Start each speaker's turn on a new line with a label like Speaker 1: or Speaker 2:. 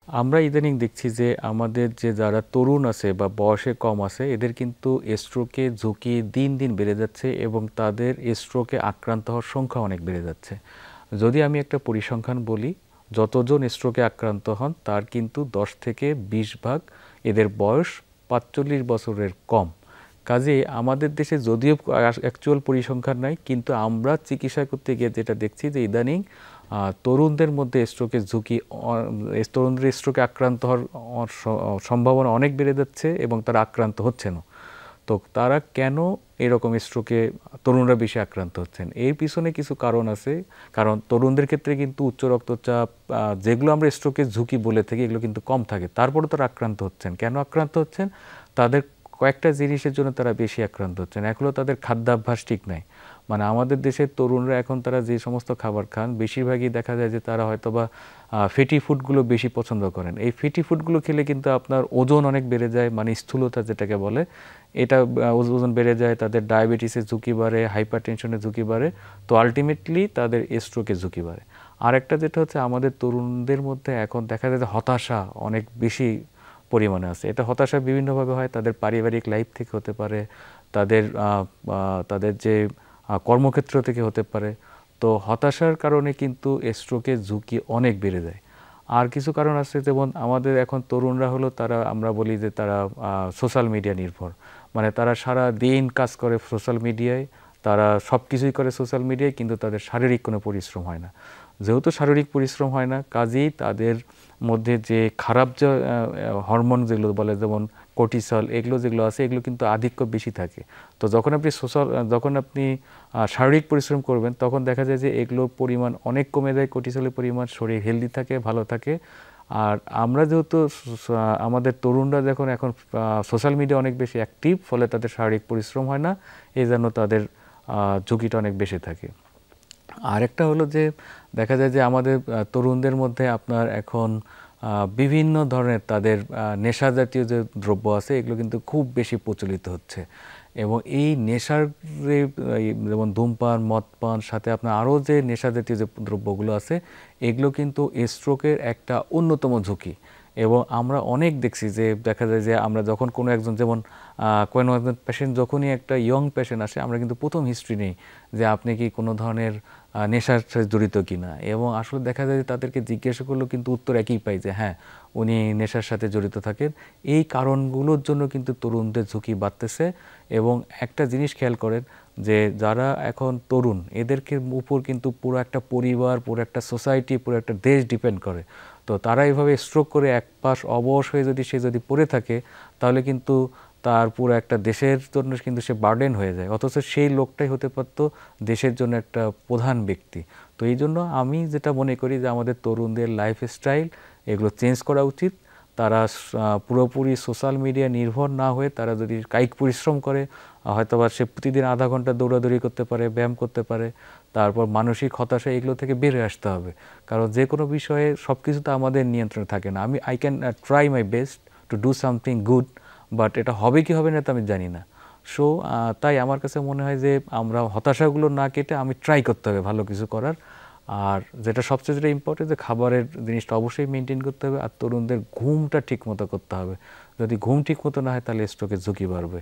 Speaker 1: আমরা ইদানিং দেখছি যে আমাদের যে যারা তরুণ আছে বা বয়সে কম আছে এদের কিন্তু স্ট্রোকে ঝুঁকি দিন দিন বেড়ে যাচ্ছে এবং তাদের স্ট্রোকে আক্রান্ত হওয়ার সংখ্যা অনেক বেড়ে যাচ্ছে। যদি আমি একটা পরিসংখ্যান বলি, যতজন স্ট্রোকে আক্রান্ত হন তার কিন্তু 10 থেকে 20 ভাগ এদের বয়স 45 বছরের কম। কাজেই আমাদের দেশে যদিও অ্যাকচুয়াল পরিসংখ্যান নাই, কিন্তু আমরা চিকিৎসা করতে গিয়ে যেটা দেখছি যে ইদানিং তরুণদের মধ্যে স্ট্রোকের ঝুঁকি, তরুণদের স্ট্রোকে আক্রান্ত হওয়ার সম্ভাবনা অনেক বেড়ে যাচ্ছে এবং তারা আক্রান্ত হচ্ছেন। তো তারা কেন এরকম স্ট্রোকে তরুণরা বেশি আক্রান্ত হচ্ছেন, এর পিছনে কিছু কারণ আছে। কারণ তরুণদের ক্ষেত্রে কিন্তু উচ্চ রক্তচাপ, যেগুলো আমরা স্ট্রোকের ঝুঁকি বলে থাকি, এগুলো কিন্তু কম থাকে, তারপরে তারা আক্রান্ত হচ্ছেন। কেন আক্রান্ত হচ্ছেন? তাদের কয়েকটা জিনিসের জন্য তারা বেশি আক্রান্ত হচ্ছেন। এক হলো তাদের খাদ্যাভ্যাস ঠিক নাই। মানে আমাদের দেশের তরুণরা এখন তারা যে সমস্ত খাবার খান, বেশিরভাগই দেখা যায় যে তারা হয়তোবা ফেটি ফুডগুলো বেশি পছন্দ করেন। এই ফেটি ফুডগুলো খেলে কিন্তু আপনার ওজন অনেক বেড়ে যায়, মানে স্থূলতা যেটাকে বলে, এটা ওজন বেড়ে যায়, তাদের ডায়াবেটিসের ঝুঁকি বাড়ে, হাইপার টেনশনের ঝুঁকি বাড়ে, তো আলটিমেটলি তাদের স্ট্রোকের ঝুঁকি বাড়ে। আর একটা যেটা হচ্ছে, আমাদের তরুণদের মধ্যে এখন দেখা যায় যে হতাশা অনেক বেশি পরিমাণে আছে। এটা হতাশা বিভিন্নভাবে হয়, তাদের পারিবারিক লাইফ থেকে হতে পারে, তাদের তাদের যে কর্মক্ষেত্র থেকে হতে পারে। তো হতাশার কারণে কিন্তু স্ট্রোকের ঝুঁকি অনেক বেড়ে যায়। আর কিছু কারণ আছে, যেমন আমাদের এখন তরুণরা হলো তারা, আমরা বলি যে তারা সোশ্যাল মিডিয়া নির্ভর। মানে তারা সারা দিন কাজ করে সোশ্যাল মিডিয়ায়, তারা সব কিছুই করে সোশ্যাল মিডিয়ায়, কিন্তু তাদের শারীরিক কোনো পরিশ্রম হয় না। যেহেতু শারীরিক পরিশ্রম হয় না, কাজেই তাদের মধ্যে যে খারাপ যে হরমোন যেগুলো বলে, যেমন কর্টিসল, এগুলো যেগুলো আছে, এগুলো কিন্তু আধিক্য বেশি থাকে। তো যখন আপনি শারীরিক পরিশ্রম করবেন, তখন দেখা যায় যে এগুলোর পরিমাণ অনেক কমে যায়, কর্টিসলের পরিমাণ, শরীর হেলদি থাকে, ভালো থাকে। আর আমরা যেহেতু আমাদের তরুণরা যখন এখন সোশ্যাল মিডিয়া অনেক বেশি অ্যাক্টিভ, ফলে তাদের শারীরিক পরিশ্রম হয় না, এই জন্য তাদের ঝুঁকিটা অনেক বেশি থাকে। আরেকটা হলো যে দেখা যায় যে আমাদের তরুণদের মধ্যে আপনার এখন বিভিন্ন ধরনের তাদের নেশা জাতীয় যে দ্রব্য আছে, এগুলো কিন্তু খুব বেশি প্রচলিত হচ্ছে। এবং এই নেশার যেমন ধূমপান, মদপান, সাথে আপনার আরও যে নেশা জাতীয় যে দ্রব্যগুলো আছে, এগুলো কিন্তু স্ট্রোকের একটা অন্যতম ঝুঁকি। এবং আমরা অনেক দেখছি যে দেখা যায় যে আমরা যখন কোনো একজন, যেমন কোনো একজন পেশেন্ট, যখনই একটা ইয়ং পেশেন্ট আসে, আমরা কিন্তু প্রথম হিস্ট্রি নেই যে আপনি কি কোনো ধরনের নেশার সাথে জড়িত কিনা। এবং আসলে দেখা যায় যে তাদেরকে জিজ্ঞাসা করলেও কিন্তু উত্তর একই পাই যে হ্যাঁ, উনি নেশার সাথে জড়িত থাকেন। এই কারণগুলোর জন্য কিন্তু তরুণদের ঝুঁকি বাড়তেছে। এবং একটা জিনিস খেয়াল করেন যে যারা এখন তরুণ, এদেরকে উপর কিন্তু পুরো একটা পরিবার, পুরো একটা সোসাইটি, পুরো একটা দেশ ডিপেন্ড করে। তো তারা এভাবে স্ট্রোক করে এক পাশ অবশ হয়ে যদি পড়ে থাকে, তাহলে কিন্তু তার পুরো একটা দেশের জন্য কিন্তু সে বার্ডেন হয়ে যায়, অথচ সেই লোকটাই হতে পারতো দেশের জন্য একটা প্রধান ব্যক্তি। তো এই জন্য আমি যেটা মনে করি যে আমাদের তরুণদের লাইফস্টাইল, এগুলো চেঞ্জ করা উচিত। তারা পুরোপুরি সোশ্যাল মিডিয়া নির্ভর না হয়ে তারা যদি কায়িক পরিশ্রম করে, হয়তোবা সে প্রতিদিন আধা ঘন্টা দৌড়াদৌড়ি করতে পারে, ব্যায়াম করতে পারে, তারপর মানসিক হতাশা, এগুলো থেকে বেরিয়ে আসতে হবে। কারণ যে কোনো বিষয়ে সব কিছু তো আমাদের নিয়ন্ত্রণে থাকে না। I can try my best to do something good, but এটা হবে কি হবে না তা আমি জানি না। সো তাই আমার কাছে মনে হয় যে আমরা হতাশাগুলো না কেটে আমি ট্রাই করতে হবে ভালো কিছু করার। আর যেটা সবচেয়ে যেটা ইম্পর্টেন্ট, যে খাবারের জিনিসটা অবশ্যই মেনটেন করতে হবে, আর তরুণদের ঘুমটা ঠিক মতো করতে হবে। যদি ঘুম ঠিক মতো না হয়, তাহলে স্ট্রোকের ঝুঁকি বাড়বে।